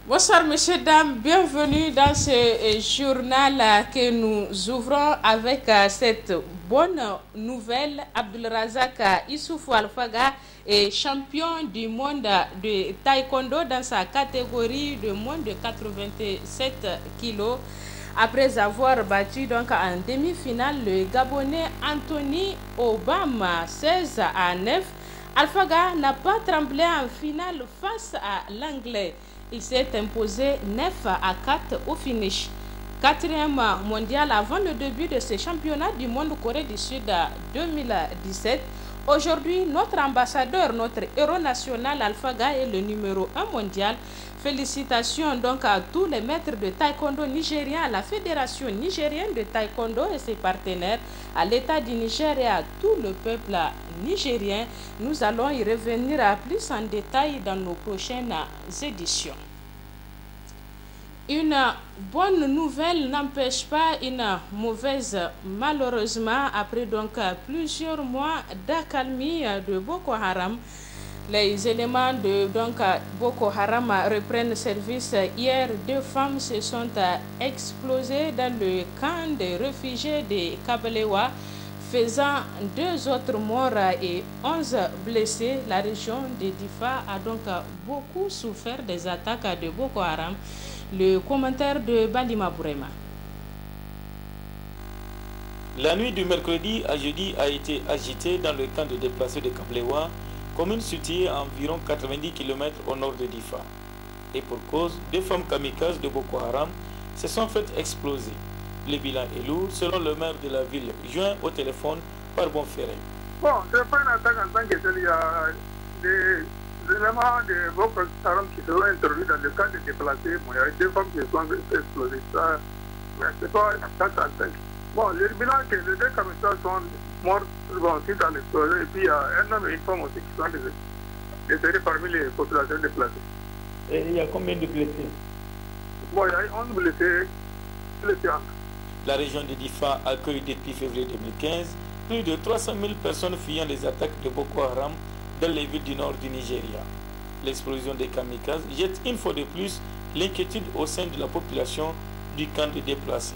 Bonsoir, messieurs, dames. Bienvenue dans ce journal que nous ouvrons avec cette bonne nouvelle. Abdulrazak Issoufou Alfaga est champion du monde de taekwondo dans sa catégorie de moins de 87 kilos. Après avoir battu donc en demi-finale le Gabonais Anthony Obama 16-9, Alfaga n'a pas tremblé en finale face à l'Anglais. Il s'est imposé 9-4 au finish. Quatrième mondial avant le début de ce championnat du monde Corée du Sud 2017. Aujourd'hui, notre ambassadeur, notre héros national Alfaga est le numéro 1 mondial. Félicitations donc à tous les maîtres de taekwondo nigériens, à la Fédération nigérienne de taekwondo et ses partenaires, à l'État du Niger et à tout le peuple nigérien. Nous allons y revenir plus en détail dans nos prochaines éditions. Une bonne nouvelle n'empêche pas une mauvaise. Malheureusement, après donc plusieurs mois d'accalmie de Boko Haram, les éléments de Boko Haram reprennent service. Hier, 2 femmes se sont explosées dans le camp des réfugiés de Kabalewa, faisant 2 autres morts et 11 blessés. La région de Difa a donc beaucoup souffert des attaques de Boko Haram. Le commentaire de Balima Bourema. La nuit du mercredi à jeudi a été agitée dans le camp de déplacés de Kabalewa, commune située à environ 90 km au nord de Difa. Et pour cause, 2 femmes kamikazes de Boko Haram se sont faites exploser. Le bilan est lourd, selon le maire de la ville, joint au téléphone par Bonferré. Bon, ce n'est pas une attaque en tant que telle. Il y a des éléments de Boko Haram qui seront introduits dans le camp de déplacés. Bon, il y a 2 femmes qui se sont explosées. Ça, mais ce n'est pas une attaque en tant que. Bon, le bilan est que les 2 kamikazes sont morts suite à l'explosion. Et puis il y a un homme et une femme aussi qui sont décédés parmi les populations déplacées. Et il y a combien de blessés? Bon, il y a 11 blessés. La région de Difa accueille depuis février 2015 plus de 300 000 personnes fuyant les attaques de Boko Haram dans les villes du nord du Nigeria. L'explosion des kamikazes jette une fois de plus l'inquiétude au sein de la population du camp de déplacés.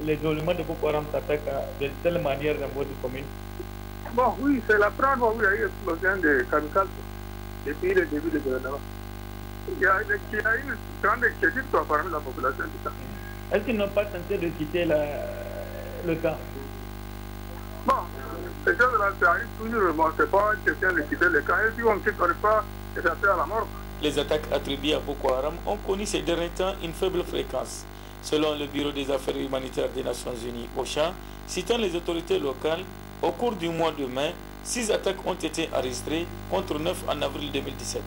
Les éléments de Boko Haram s'attaquent de telle manière dans votre commune? Bon, oui, c'est la première fois où il y a eu l'explosion de kamikazes depuis le début du gouvernement. Il y a une grande inquiétude parmi la population du camp. Est-ce qu'ils n'ont pas tenté de quitter le camp? Bon, ces choses-là, ça arrive toujours. Bon, c'est pas une question de quitter le camp. Et puis on ne quitte pas échapper à la mort. Les attaques attribuées à Boko Haram ont connu ces derniers temps une faible fréquence. Selon le Bureau des affaires humanitaires des Nations Unies, OCHA, citant les autorités locales, au cours du mois de mai, 6 attaques ont été enregistrées contre 9 en avril 2017.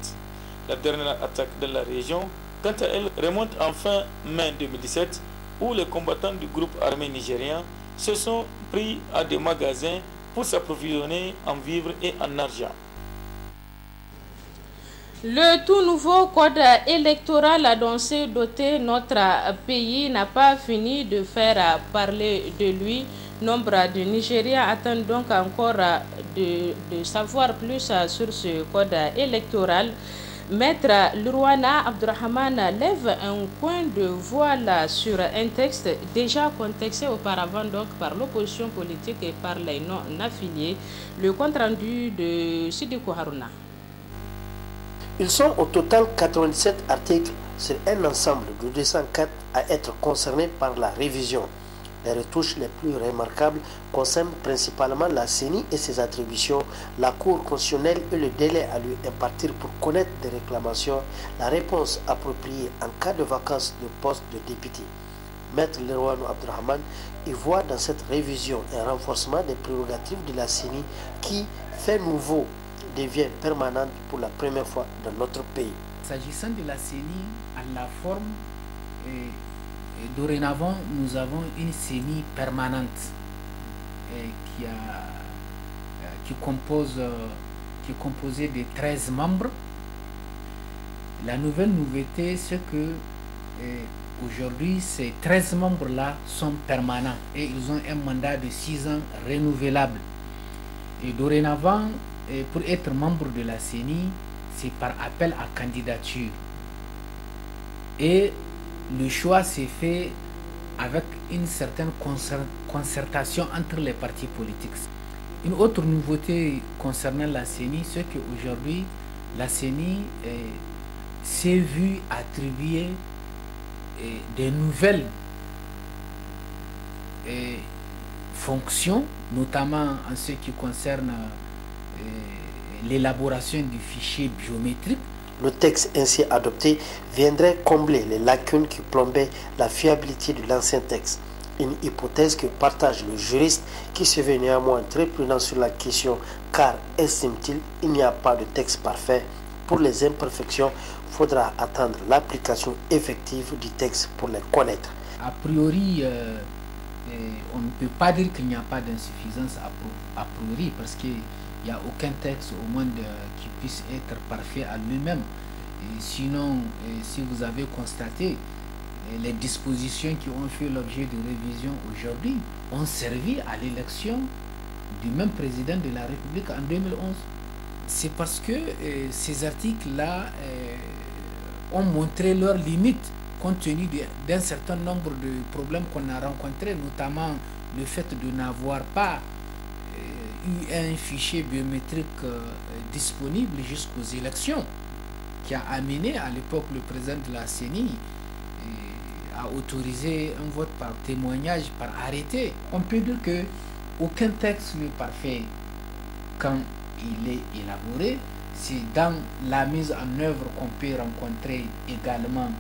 La dernière attaque dans la région, quant à elle, remonte en fin mai 2017, où les combattants du groupe armé nigérien se sont pris à des magasins pour s'approvisionner en vivres et en argent. Le tout nouveau code électoral dont s'est doté notre pays n'a pas fini de faire parler de lui. Nombre de Nigériens attendent donc encore de savoir plus sur ce code électoral. Maître Lurwana Abdurrahman lève un coin de voile sur un texte déjà contexté auparavant donc par l'opposition politique et par les non-affiliés. Le compte rendu de Sidiko Haruna. Ils sont au total 97 articles sur un ensemble de 204 à être concernés par la révision. Les retouches les plus remarquables concernent principalement la CENI et ses attributions, la Cour constitutionnelle et le délai à lui impartir pour connaître des réclamations, la réponse appropriée en cas de vacance de poste de député. Maître Lerouane Abdurrahman y voit dans cette révision un renforcement des prérogatives de la CENI qui, fait nouveau, devient permanente pour la première fois dans notre pays. S'agissant de la CENI, à la forme, dorénavant, nous avons une CENI permanente qui est composée de 13 membres. La nouvelle nouveauté, c'est que aujourd'hui, ces 13 membres-là sont permanents et ils ont un mandat de 6 ans renouvelable. Et dorénavant, pour être membre de la CENI, c'est par appel à candidature. Et le choix s'est fait avec une certaine concertation entre les partis politiques. Une autre nouveauté concernant la CENI, c'est qu'aujourd'hui, la CENI s'est vue attribuer des nouvelles fonctions, notamment en ce qui concerne l'élaboration du fichier biométrique. Le texte ainsi adopté viendrait combler les lacunes qui plombaient la fiabilité de l'ancien texte. Une hypothèse que partage le juriste qui se veut néanmoins très prudent sur la question car, estime-t-il, il n'y a pas de texte parfait. Pour les imperfections, il faudra attendre l'application effective du texte pour les connaître. A priori, on ne peut pas dire qu'il n'y a pas d'insuffisance a priori parce qu'il n'y a aucun texte au monde qui puisse être parfait à lui-même. Sinon, si vous avez constaté, les dispositions qui ont fait l'objet de révision aujourd'hui ont servi à l'élection du même président de la République en 2011. C'est parce que ces articles-là ont montré leurs limites compte tenu d'un certain nombre de problèmes qu'on a rencontrés, notamment le fait de n'avoir pas eu un fichier biométrique disponible jusqu'aux élections, qui a amené à l'époque le président de la CENI à autoriser un vote par témoignage, par arrêté. On peut dire que aucun texte n'est parfait quand il est élaboré. C'est dans la mise en œuvre qu'on peut rencontrer également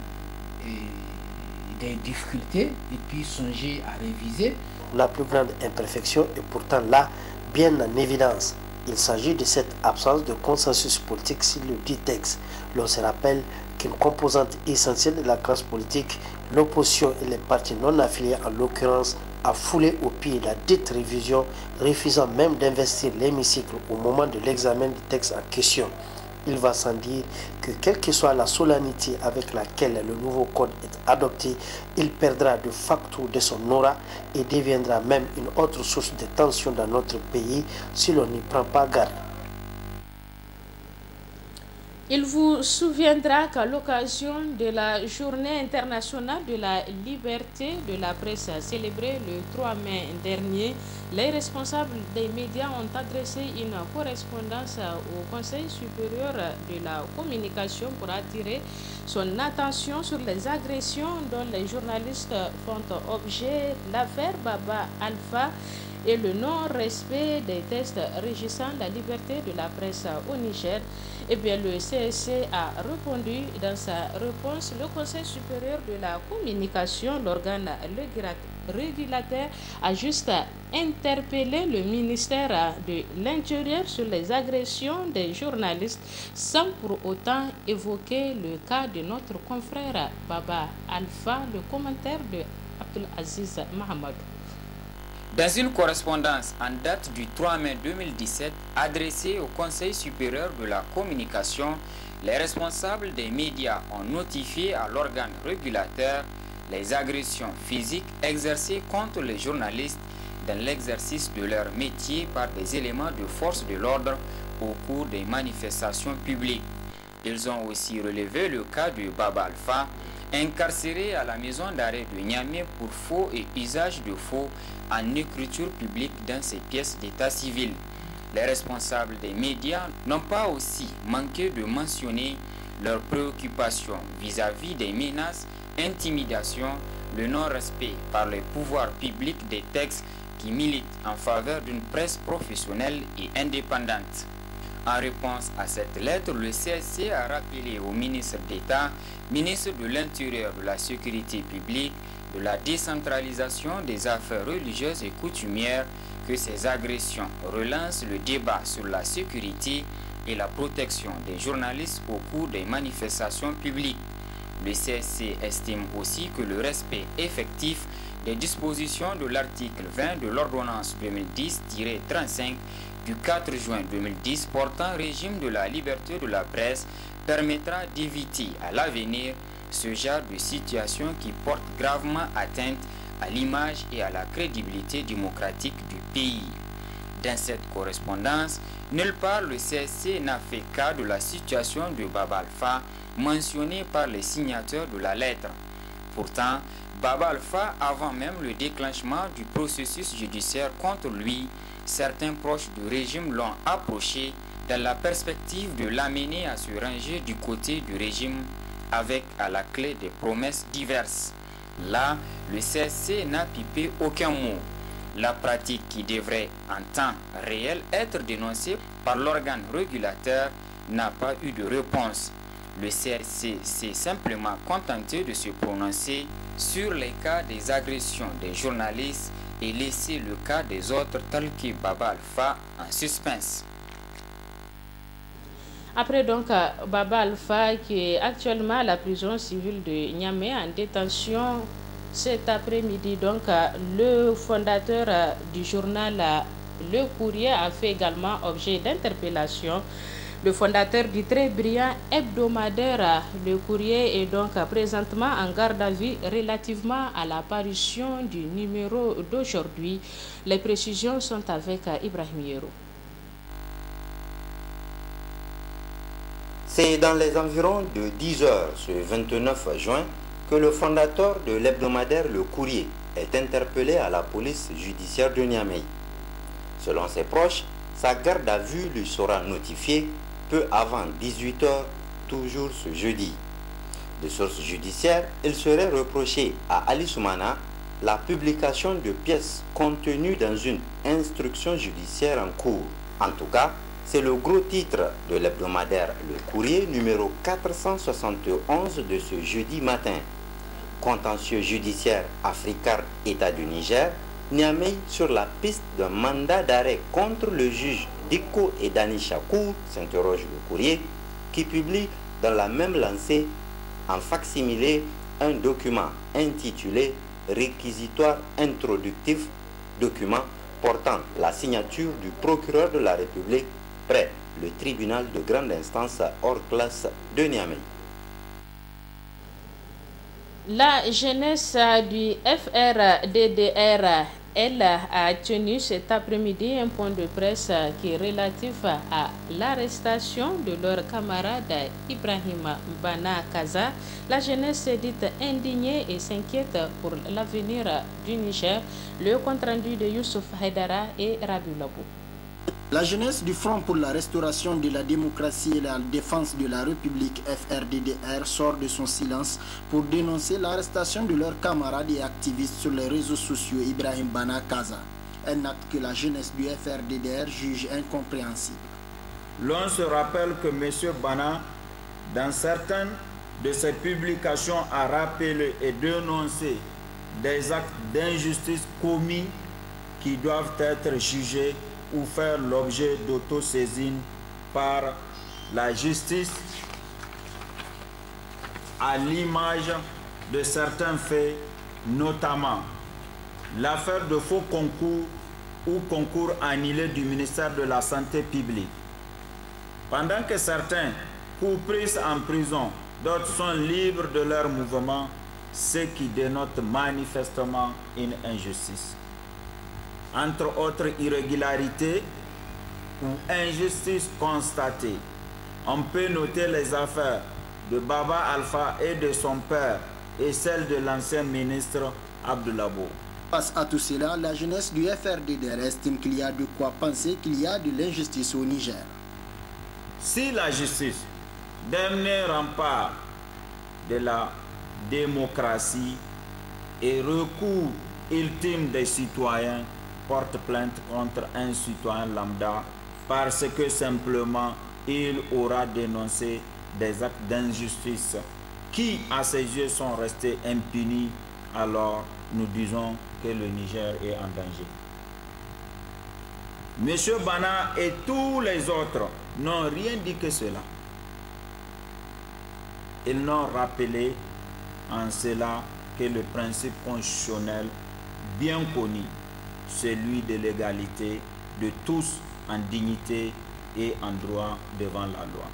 des difficultés et puis songer à réviser. La plus grande imperfection est pourtant là, bien en évidence. Il s'agit de cette absence de consensus politique sur le dit texte. L'on se rappelle qu'une composante essentielle de la classe politique, l'opposition et les partis non affiliés en l'occurrence, a foulé au pied la dite révision, refusant même d'investir l'hémicycle au moment de l'examen du texte en question. Il va sans dire que quelle que soit la solennité avec laquelle le nouveau code est adopté, il perdra de facto de son aura et deviendra même une autre source de tension dans notre pays si l'on n'y prend pas garde. Il vous souviendra qu'à l'occasion de la Journée internationale de la liberté de la presse célébrée le 3 mai dernier, les responsables des médias ont adressé une correspondance au Conseil supérieur de la communication pour attirer son attention sur les agressions dont les journalistes font objet, l'affaire Baba Alpha et le non-respect des textes régissant la liberté de la presse au Niger. Eh bien, le CSC a répondu dans sa réponse. Le Conseil supérieur de la communication, l'organe régulateur, a juste interpellé le ministère de l'Intérieur sur les agressions des journalistes sans pour autant évoquer le cas de notre confrère Baba Alpha. Le commentaire de Abdelaziz Mahamadou. Dans une correspondance en date du 3 mai 2017 adressée au Conseil supérieur de la communication, les responsables des médias ont notifié à l'organe régulateur les agressions physiques exercées contre les journalistes dans l'exercice de leur métier par des éléments de force de l'ordre au cours des manifestations publiques. Ils ont aussi relevé le cas de Baba Alpha, incarcéré à la maison d'arrêt de Niamey pour faux et usage de faux en écriture publique dans ses pièces d'état civil. Les responsables des médias n'ont pas aussi manqué de mentionner leurs préoccupations vis-à-vis des menaces, intimidations, le non-respect par les pouvoirs publics des textes qui militent en faveur d'une presse professionnelle et indépendante. En réponse à cette lettre, le CSC a rappelé au ministre d'État, ministre de l'Intérieur, de la Sécurité publique, de la décentralisation des affaires religieuses et coutumières que ces agressions relancent le débat sur la sécurité et la protection des journalistes au cours des manifestations publiques. Le CSC estime aussi que le respect effectif des dispositions de l'article 20 de l'ordonnance 2010-35 du 4 juin 2010 portant régime de la liberté de la presse permettra d'éviter à l'avenir ce genre de situation qui porte gravement atteinte à l'image et à la crédibilité démocratique du pays. Dans cette correspondance, Nulle part le CSC n'a fait cas de la situation de Baba Alpha mentionnée par les signataires de la lettre. Pourtant, Baba Alpha, avant même le déclenchement du processus judiciaire contre lui, certains proches du régime l'ont approché dans la perspective de l'amener à se ranger du côté du régime avec à la clé des promesses diverses. Là, le CSC n'a pipé aucun mot. La pratique qui devrait en temps réel être dénoncée par l'organe régulateur n'a pas eu de réponse. Le CSC s'est simplement contenté de se prononcer sur les cas des agressions des journalistes et laisser le cas des autres tels que Baba Alpha en suspense. Après donc Baba Alpha qui est actuellement à la prison civile de Niamey en détention cet après-midi, donc le fondateur du journal Le Courrier a fait également objet d'interpellation. Le fondateur du très brillant hebdomadaire Le Courrier est donc présentement en garde à vue relativement à la parution du numéro d'aujourd'hui. Les précisions sont avec Ibrahim Yero. C'est dans les environs de 10 heures ce 29 juin que le fondateur de l'hebdomadaire Le Courrier est interpellé à la police judiciaire de Niamey. Selon ses proches, sa garde à vue lui sera notifiée peu avant 18 heures, toujours ce jeudi. De sources judiciaires, il serait reproché à Ali Soumana la publication de pièces contenues dans une instruction judiciaire en cours. En tout cas, c'est le gros titre de l'hebdomadaire Le Courrier numéro 471 de ce jeudi matin. Contentieux judiciaire Africar État du Niger, Niamey sur la piste d'un mandat d'arrêt contre le juge Diko et Dani Chakour, s'interroge Le Courrier, qui publie dans la même lancée en facsimilé un document intitulé Réquisitoire introductif, document portant la signature du procureur de la République près le tribunal de grande instance hors classe de Niamey. La jeunesse du FRDDR, elle a tenu cet après-midi un point de presse qui est relatif à l'arrestation de leur camarade Ibrahim Bana Kaza. La jeunesse est dite indignée et s'inquiète pour l'avenir du Niger. Le compte-rendu de Youssouf Haidara et Rabi Labou. La jeunesse du Front pour la restauration de la démocratie et la défense de la République FRDDR sort de son silence pour dénoncer l'arrestation de leur camarade et activiste sur les réseaux sociaux Ibrahim Bana Kaza, un acte que la jeunesse du FRDDR juge incompréhensible. L'on se rappelle que M. Bana, dans certaines de ses publications, a rappelé et dénoncé des actes d'injustice commis qui doivent être jugés ou faire l'objet d'autosaisine par la justice, à l'image de certains faits, notamment l'affaire de faux concours ou concours annulés du ministère de la Santé publique. Pendant que certains courent pris en prison, d'autres sont libres de leur mouvement, ce qui dénote manifestement une injustice. Entre autres irrégularités ou injustices constatées, on peut noter les affaires de Baba Alpha et de son père et celles de l'ancien ministre Abdoulabo. Face à tout cela, la jeunesse du FRDDR estime qu'il y a de quoi penser qu'il y a de l'injustice au Niger. Si la justice, dernier rempart de la démocratie et recours ultime des citoyens, porte plainte contre un citoyen lambda parce que simplement il aura dénoncé des actes d'injustice qui à ses yeux sont restés impunis, alors nous disons que le Niger est en danger. Monsieur Bana et tous les autres n'ont rien dit que cela. Ils n'ont rappelé en cela que le principe constitutionnel bien connu, celui de l'égalité de tous en dignité et en droit devant la loi.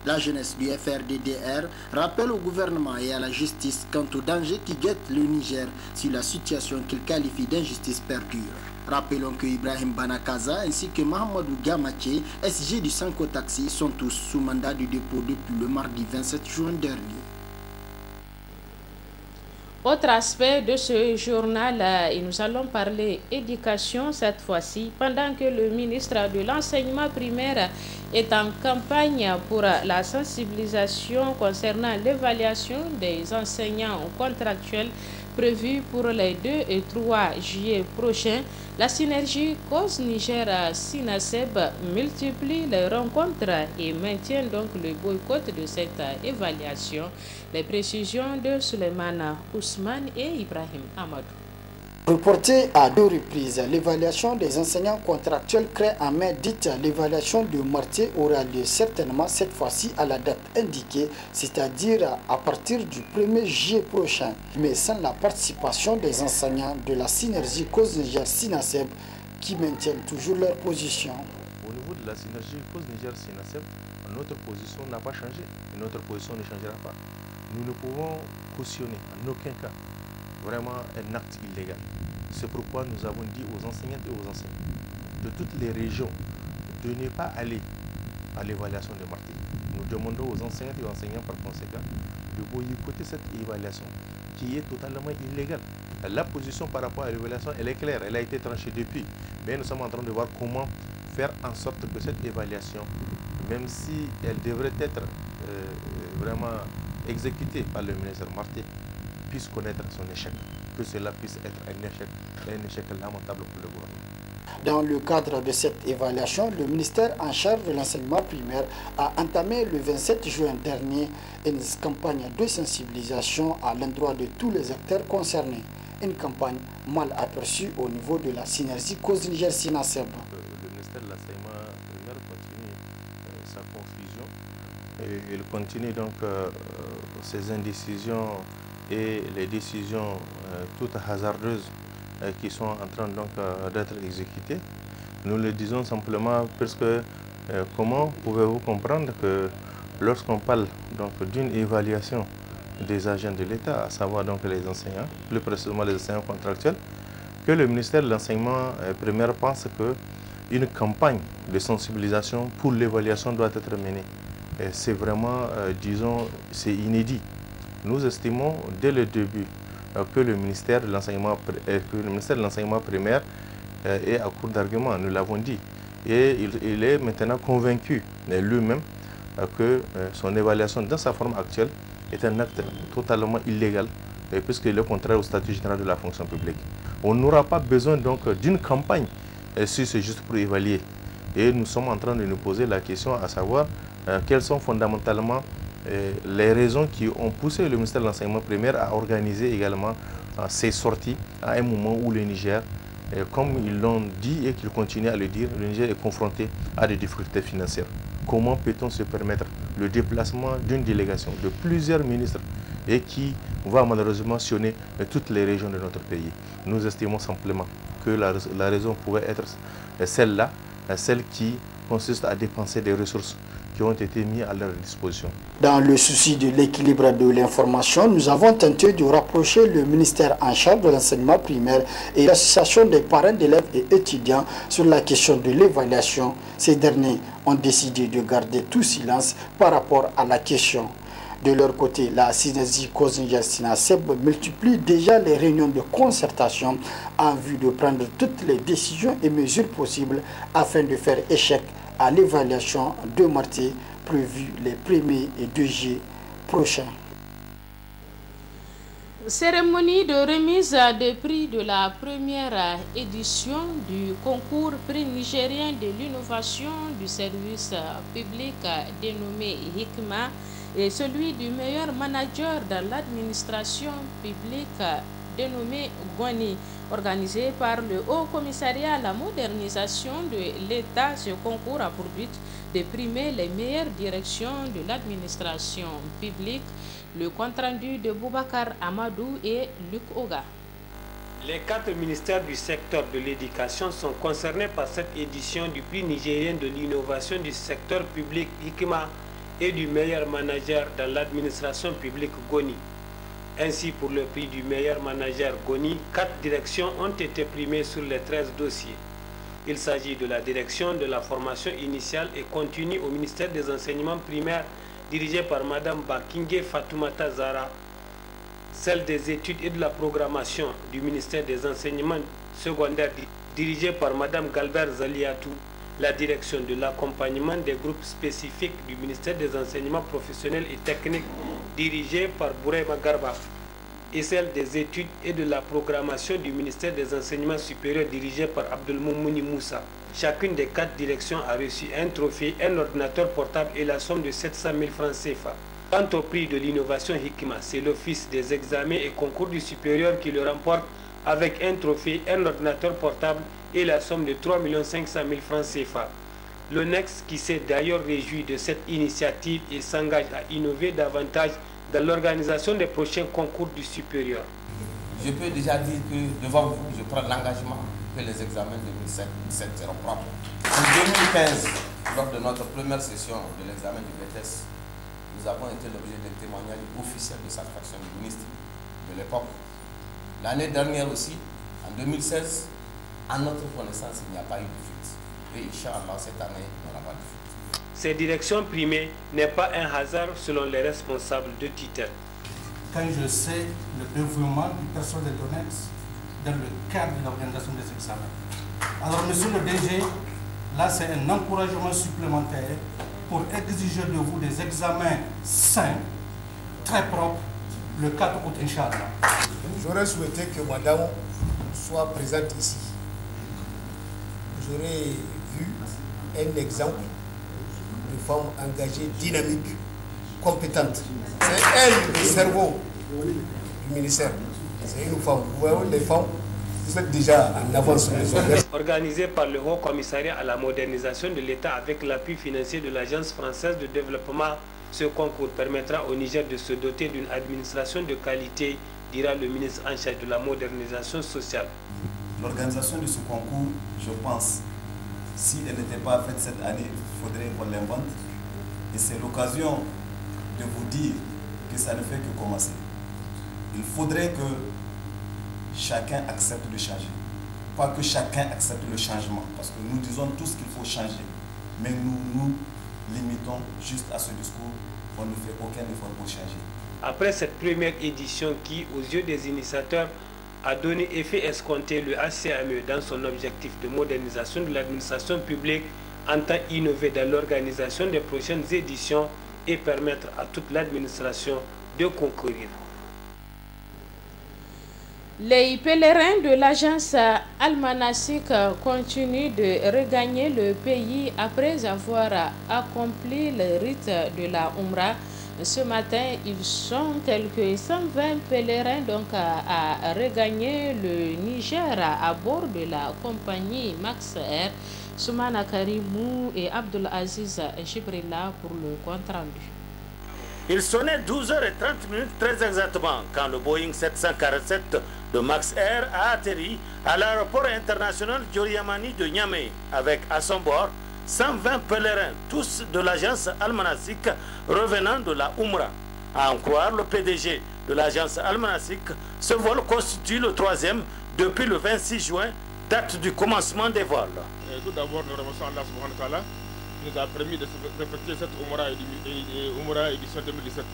La jeunesse du FRDDR rappelle au gouvernement et à la justice quant aux dangers qui guettent le Niger si la situation qu'il qualifie d'injustice perdure. Rappelons que Ibrahim Banakaza ainsi que Mahamadou Gamache, SG du Sanko Taxi, sont tous sous mandat de dépôt depuis le mardi 27 juin dernier. Autre aspect de ce journal, et nous allons parler éducation cette fois-ci, pendant que le ministre de l'enseignement primaire est en campagne pour la sensibilisation concernant l'évaluation des enseignants contractuels prévue pour les 2 et 3 juillet prochains. La synergie Cause Niger-Sinaseb multiplie les rencontres et maintient donc le boycott de cette évaluation. Les précisions de Suleiman Ousmane et Ibrahim Amadou. Reportée à 2 reprises, l'évaluation des enseignants contractuels créée en mai, dite l'évaluation de Marté, aura lieu certainement cette fois-ci à la date indiquée, c'est-à-dire à partir du 1er juillet prochain, mais sans la participation des enseignants de la synergie Cause Niger-Sinaseb qui maintiennent toujours leur position. Au niveau de la synergie Cause Niger-Sinaseb, notre position n'a pas changé et notre position ne changera pas. Nous ne pouvons cautionner en aucun cas vraiment un acte illégal. C'est pourquoi nous avons dit aux enseignantes et aux enseignants de toutes les régions de ne pas aller à l'évaluation de Marté. Nous demandons aux enseignantes et aux enseignants par conséquent de boycotter cette évaluation qui est totalement illégale. La position par rapport à l'évaluation, elle est claire, elle a été tranchée depuis. Mais nous sommes en train de voir comment faire en sorte que cette évaluation, même si elle devrait être vraiment exécutée par le ministre Marté, puisse connaître son échec, que cela puisse être un échec lamentable pour le gouvernement. Dans le cadre de cette évaluation, le ministère en charge de l'enseignement primaire a entamé le 27 juin dernier une campagne de sensibilisation à l'endroit de tous les acteurs concernés. Une campagne mal aperçue au niveau de la synergie Cause Niger-Sinaseb. Le ministère de l'enseignement primaire continue sa confusion et il continue donc ses indécisions et les décisions toutes hasardeuses qui sont en train donc d'être exécutées. Nous le disons simplement parce que comment pouvez-vous comprendre que lorsqu'on parle donc d'une évaluation des agents de l'État, à savoir donc les enseignants, plus précisément les enseignants contractuels, que le ministère de l'enseignement primaire pense qu'une campagne de sensibilisation pour l'évaluation doit être menée. C'est vraiment, disons, c'est inédit. Nous estimons dès le début que le ministère de l'enseignement primaire est à court d'arguments, nous l'avons dit. Et il est maintenant convaincu lui-même que son évaluation dans sa forme actuelle est un acte totalement illégal puisqu'il est contraire au statut général de la fonction publique. On n'aura pas besoin donc d'une campagne si c'est juste pour évaluer. Et nous sommes en train de nous poser la question à savoir quelles sont fondamentalement les raisons qui ont poussé le ministère de l'enseignement primaire à organiser également ces sorties à un moment où le Niger, comme ils l'ont dit et qu'ils continuent à le dire, le Niger est confronté à des difficultés financières. Comment peut-on se permettre le déplacement d'une délégation de plusieurs ministres et qui va malheureusement sillonner toutes les régions de notre pays? Nous estimons simplement que la raison pourrait être celle-là, celle qui consiste à dépenser des ressources qui ont été mis à leur disposition. Dans le souci de l'équilibre de l'information, nous avons tenté de rapprocher le ministère en charge de l'enseignement primaire et l'association des parents d'élèves et étudiants sur la question de l'évaluation. Ces derniers ont décidé de garder tout silence par rapport à la question. De leur côté, la synergie Cause Niger-Sinaseb multiplie déjà les réunions de concertation en vue de prendre toutes les décisions et mesures possibles afin de faire échec à l'évaluation de Marté prévue les 1er et 2 juillet prochains. Cérémonie de remise des prix de la première édition du concours prix nigérien de l'innovation du service public dénommé HICMA et celui du meilleur manager dans l'administration publique dénommé Gwani, organisé par le Haut Commissariat à la modernisation de l'État. Ce concours a pour but de primer les meilleures directions de l'administration publique. Le compte-rendu de Boubacar Amadou et Luc Oga. Les 4 ministères du secteur de l'éducation sont concernés par cette édition du prix nigérien de l'innovation du secteur public HICMA et du meilleur manager dans l'administration publique GONI. Ainsi, pour le prix du meilleur manager GONI, 4 directions ont été primées sur les 13 dossiers. Il s'agit de la direction de la formation initiale et continue au ministère des enseignements primaires dirigée par Mme Bakingé Fatoumata Zara, celle des études et de la programmation du ministère des enseignements secondaires dirigée par Mme Galbert Zaliatou, la direction de l'accompagnement des groupes spécifiques du ministère des enseignements professionnels et techniques dirigée par Bourema Garba, et celle des études et de la programmation du ministère des enseignements supérieurs dirigée par Abdelmoumouni Moussa. Chacune des 4 directions a reçu un trophée, un ordinateur portable et la somme de 700 000 francs CFA. Quant au prix de l'innovation Hikma, c'est l'Office des examens et concours du supérieur qui le remporte avec un trophée, un ordinateur portable et la somme de 3 500 000 francs CFA. L'ONEX, qui s'est d'ailleurs réjoui de cette initiative et s'engage à innover davantage dans l'organisation des prochains concours du supérieur. Je peux déjà dire que devant vous, je prends l'engagement que les examens 2017 seront propres. En 2015, lors de notre première session de l'examen du BTS, nous avons été l'objet d'un témoignage officiel de satisfaction du ministre de l'époque. L'année dernière aussi, en 2016, à notre connaissance, il n'y a pas eu de fuite. Et Inch'Allah, cette année, il n'y aura pas de fuite. Ces directions primées n'est pas un hasard selon les responsables de TITER. Quand je sais le dévouement du personnel de l'ONEX dans le cadre de l'organisation des examens. Alors, monsieur le DG, là, c'est un encouragement supplémentaire pour exiger de vous des examens sains, très propres, le 4 août, Inch'Allah. J'aurais souhaité que madame soit présente ici. J'aurais vu un exemple de femme engagée, dynamique, compétente. C'est elle le cerveau du ministère. C'est une femme. Vous voyez, les femmes, vous êtes déjà en avance sur les autres. Organisé par le Haut Commissariat à la modernisation de l'État avec l'appui financier de l'Agence française de développement, ce concours permettra au Niger de se doter d'une administration de qualité, dira le ministre en charge de la modernisation sociale. L'organisation de ce concours, je pense, si elle n'était pas faite cette année, il faudrait qu'on l'invente. Et c'est l'occasion de vous dire que ça ne fait que commencer. Il faudrait que chacun accepte de changer. Pas que chacun accepte le changement, parce que nous disons tous qu'il faut changer. Mais nous nous limitons juste à ce discours, on ne fait aucun effort pour changer. Après cette première édition qui, aux yeux des initiateurs, a donné effet escompté, le HCME, dans son objectif de modernisation de l'administration publique, entend innover dans l'organisation des prochaines éditions et permettre à toute l'administration de concourir. Les pèlerins de l'agence Almanasik continuent de regagner le pays après avoir accompli le rite de la Umrah. Ce matin, ils sont quelques 120 pèlerins donc à regagner le Niger à bord de la compagnie Max Air. Soumana Karimou et Abdelaziz Jibrila pour le compte rendu. Il sonnait 12h30 très exactement quand le Boeing 747 de Max Air a atterri à l'aéroport international Diori-Yamani de Niamey avec à son bord 120 pèlerins, tous de l'agence Almanasik revenant de la Umrah. À en croire le PDG de l'agence Almanasik, ce vol constitue le 3e depuis le 26 juin, date du commencement des vols. Tout d'abord, nous remercions Allah subhanahu wa ta'ala qui nous a permis d'effectuer cette Umrah édition 2017.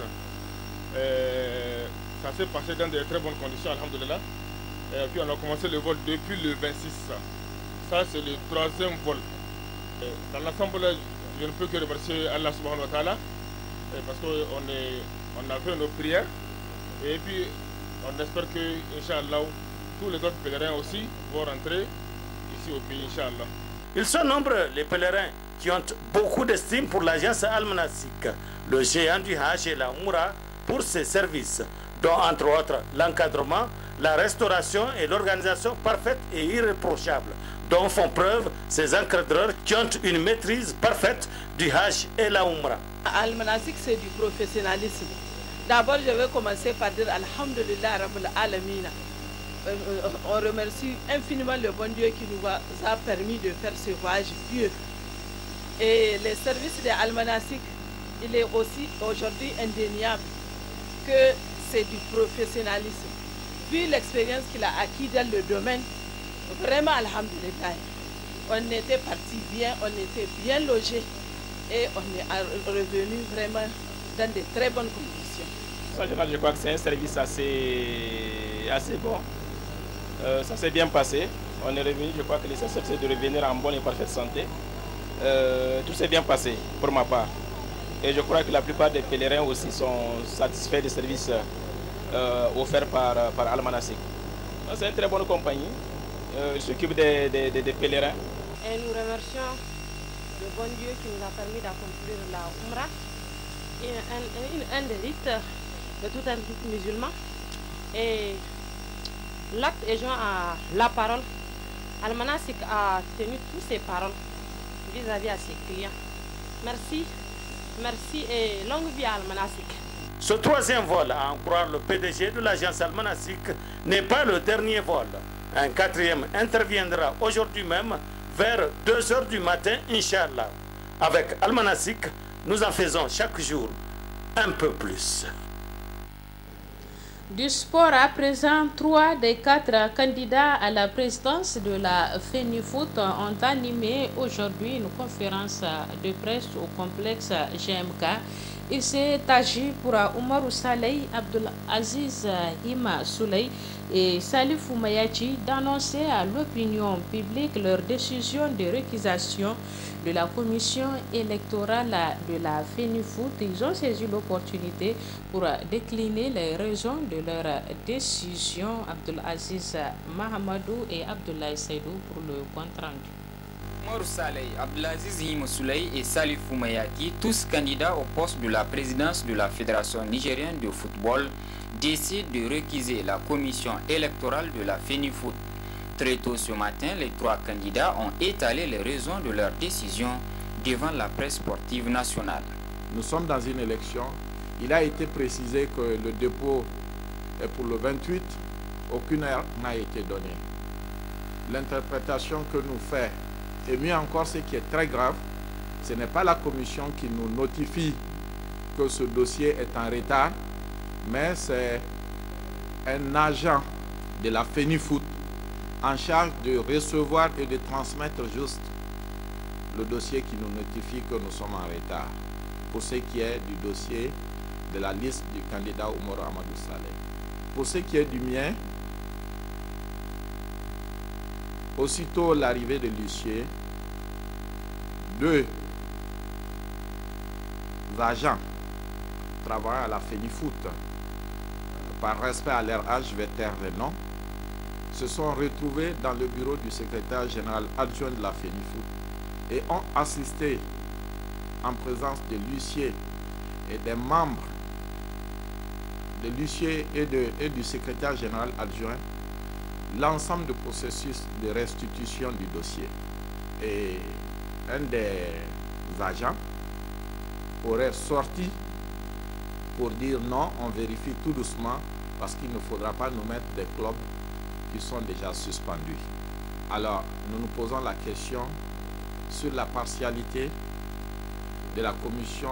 Ça s'est passé dans de très bonnes conditions, alhamdoulilah. Et puis on a commencé le vol depuis le 26. Ça, c'est le 3e vol. Dans l'ensemble, je ne peux que remercier Allah subhanahu wa ta'ala parce qu'on a fait nos prières et puis on espère que, Inch'Allah, tous les autres pèlerins aussi vont rentrer ici au pays, Inch'Allah. Ils sont nombreux, les pèlerins, qui ont beaucoup d'estime pour l'agence Almanasik, le géant du Hajj et la Umrah, pour ses services, dont entre autres l'encadrement, la restauration et l'organisation parfaite et irréprochable, dont font preuve ces encadreurs qui ont une maîtrise parfaite du Hajj et la Umrah. Almanasik, c'est du professionnalisme. D'abord, je vais commencer par dire Alhamdulillah Rabbil Alamina. On remercie infiniment le bon Dieu qui nous a permis de faire ce voyage pieux. Et les services de Almanasik il est aussi aujourd'hui indéniable que c'est du professionnalisme. Vu l'expérience qu'il a acquis dans le domaine, vraiment, alhamdulillah, on était parti bien, on était bien logé et on est revenu vraiment dans de très bonnes conditions. Je crois que c'est un service assez bon. Ça s'est bien passé. On est revenu, je crois que l'essentiel c'est de revenir en bonne et parfaite santé. Tout s'est bien passé pour ma part. Et je crois que la plupart des pèlerins aussi sont satisfaits des services offerts par Al-Manasik. C'est une très bonne compagnie. Il s'occupe des pèlerins. Et nous remercions le bon Dieu qui nous a permis d'accomplir la Umrah, un des rites de tout un rite musulman. Et l'acte est joint à la parole. Al-Manasik a tenu toutes ses paroles vis-à-vis à ses clients. Merci, merci et longue vie à Al-Manasik. Ce troisième vol, à en croire le PDG de l'agence Al-Manasik, n'est pas le dernier vol. Un quatrième interviendra aujourd'hui même vers 2 h du matin, Inch'Allah. Avec Al-Manasik, nous en faisons chaque jour un peu plus. Du sport à présent, 3 des 4 candidats à la présidence de la FENIFOOT ont animé aujourd'hui une conférence de presse au complexe GMK. Il s'est agi pour Oumarou Saleh, Abdelaziz Hima Souley et Salifou Mayachi d'annoncer à l'opinion publique leur décision de réquisition de la commission électorale de la FENIFOOT. Ils ont saisi l'opportunité pour décliner les raisons de leur décision. Abdelaziz Mahamadou et Abdoulaye Seydou pour le compte rendu. Oumarou Saleh, Abdelaziz Hima Souley et Salifou Mayaki, tous candidats au poste de la présidence de la Fédération nigérienne de football, décident de réquiser la commission électorale de la FENIFOOT. Très tôt ce matin, les 3 candidats ont étalé les raisons de leur décision devant la presse sportive nationale. Nous sommes dans une élection. Il a été précisé que le dépôt est pour le 28. Aucune heure n'a été donnée. L'interprétation que nous fait, et mieux encore ce qui est très grave, ce n'est pas la commission qui nous notifie que ce dossier est en retard, mais c'est un agent de la FENIFOOT en charge de recevoir et de transmettre juste le dossier qui nous notifie que nous sommes en retard, pour ce qui est du dossier de la liste du candidat Oumarou Amadou Saleh. Pour ce qui est du mien, aussitôt l'arrivée de l'huissier, 2 agents travaillant à la FENIFOOT, par respect à leur âge, je vais taire les noms, se sont retrouvés dans le bureau du secrétaire général adjoint de la FENIFOOT et ont assisté en présence de l'huissier et des membres de l'huissier et du secrétaire général adjoint l'ensemble du processus de restitution du dossier. Et un des agents aurait sorti pour dire non, on vérifie tout doucement parce qu'il ne faudra pas nous mettre des clubs qui sont déjà suspendus. Alors, nous nous posons la question sur la partialité de la commission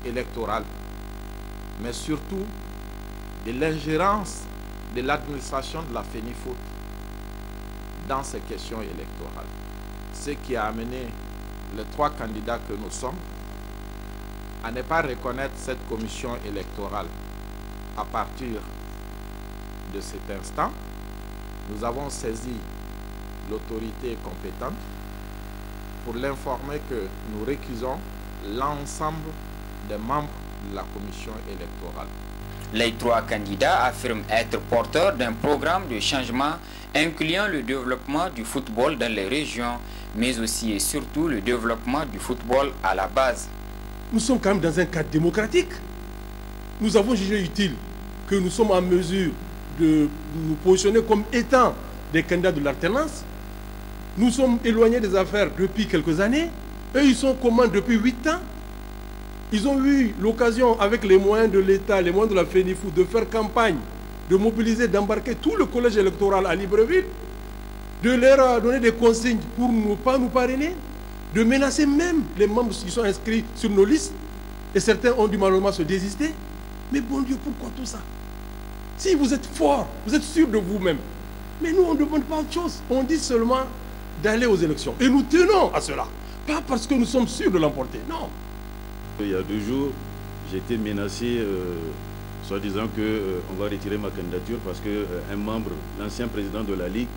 électorale, mais surtout de l'ingérence de l'administration de la FENIFOOT dans ces questions électorales. Ce qui a amené les 3 candidats que nous sommes à ne pas reconnaître cette commission électorale. À partir de cet instant, nous avons saisi l'autorité compétente pour l'informer que nous récusons l'ensemble des membres de la commission électorale. Les 3 candidats affirment être porteurs d'un programme de changement incluant le développement du football dans les régions, mais aussi et surtout le développement du football à la base. Nous sommes quand même dans un cadre démocratique. Nous avons jugé utile que nous sommes en mesure de nous positionner comme étant des candidats de l'alternance. Nous sommes éloignés des affaires depuis quelques années. Eux, ils sont commandes depuis 8 ans. Ils ont eu l'occasion, avec les moyens de l'État, les moyens de la FENIFOOT, de faire campagne, de mobiliser, d'embarquer tout le collège électoral à Libreville, de leur donner des consignes pour ne pas nous parrainer, de menacer même les membres qui sont inscrits sur nos listes et certains ont dû malheureusement se désister. Mais bon Dieu, pourquoi tout ça? Si vous êtes fort, vous êtes sûr de vous-même. Mais nous, on ne demande pas autre chose. On dit seulement d'aller aux élections. Et nous tenons à cela. Pas parce que nous sommes sûrs de l'emporter, non. Il y a 2 jours, j'ai été menacé, soit disant qu'on va retirer ma candidature parce qu'un membre, l'ancien président de la Ligue,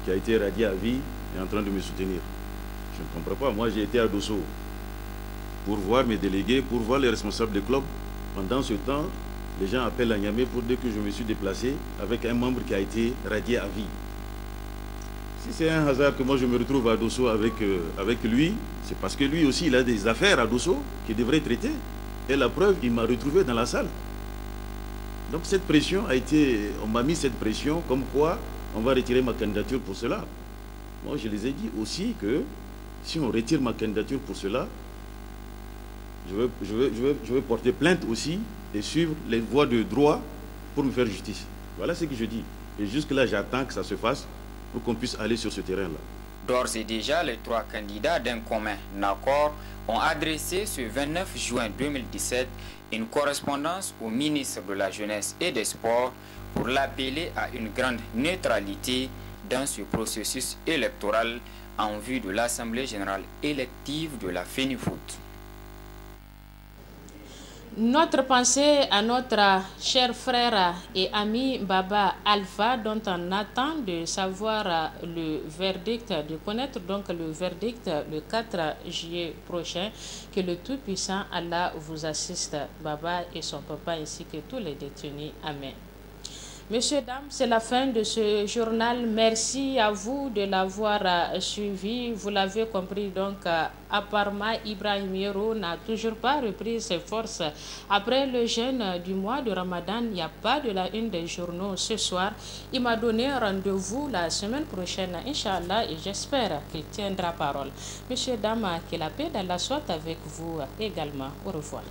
qui a été radié à vie, est en train de me soutenir. Je ne comprends pas. Moi, j'ai été à Dosso pour voir mes délégués, pour voir les responsables des clubs. Pendant ce temps, les gens appellent à Niamey pour dire que je me suis déplacé avec un membre qui a été radié à vie. Si c'est un hasard que moi je me retrouve à Dosso avec lui, c'est parce que lui aussi il a des affaires à Dosso qu'il devrait traiter. Et la preuve, il m'a retrouvé dans la salle. Donc cette pression a été, on m'a mis cette pression comme quoi on va retirer ma candidature pour cela. Moi je les ai dit aussi que si on retire ma candidature pour cela, je veux porter plainte aussi et suivre les voies de droit pour me faire justice. Voilà ce que je dis. Et jusque-là, j'attends que ça se fasse pour qu'on puisse aller sur ce terrain-là. D'ores et déjà, les 3 candidats d'un commun accord ont adressé ce 29 juin 2017 une correspondance au ministre de la Jeunesse et des Sports pour l'appeler à une grande neutralité dans ce processus électoral en vue de l'Assemblée générale élective de la FENIFOOT. Notre pensée à notre cher frère et ami Baba Alpha, dont on attend de savoir le verdict, de connaître donc le verdict le 4 juillet prochain. Que le Tout-Puissant Allah vous assiste, Baba et son papa, ainsi que tous les détenus. Amen. Messieurs, dames, c'est la fin de ce journal. Merci à vous de l'avoir suivi. Vous l'avez compris, donc, apparemment, Ibrahim Yero n'a toujours pas repris ses forces. Après le jeûne du mois de Ramadan, il n'y a pas de la une des journaux ce soir. Il m'a donné rendez-vous la semaine prochaine, Inch'Allah, et j'espère qu'il tiendra parole. Messieurs, dames, que la paix d'Allah soit avec vous également. Au revoir.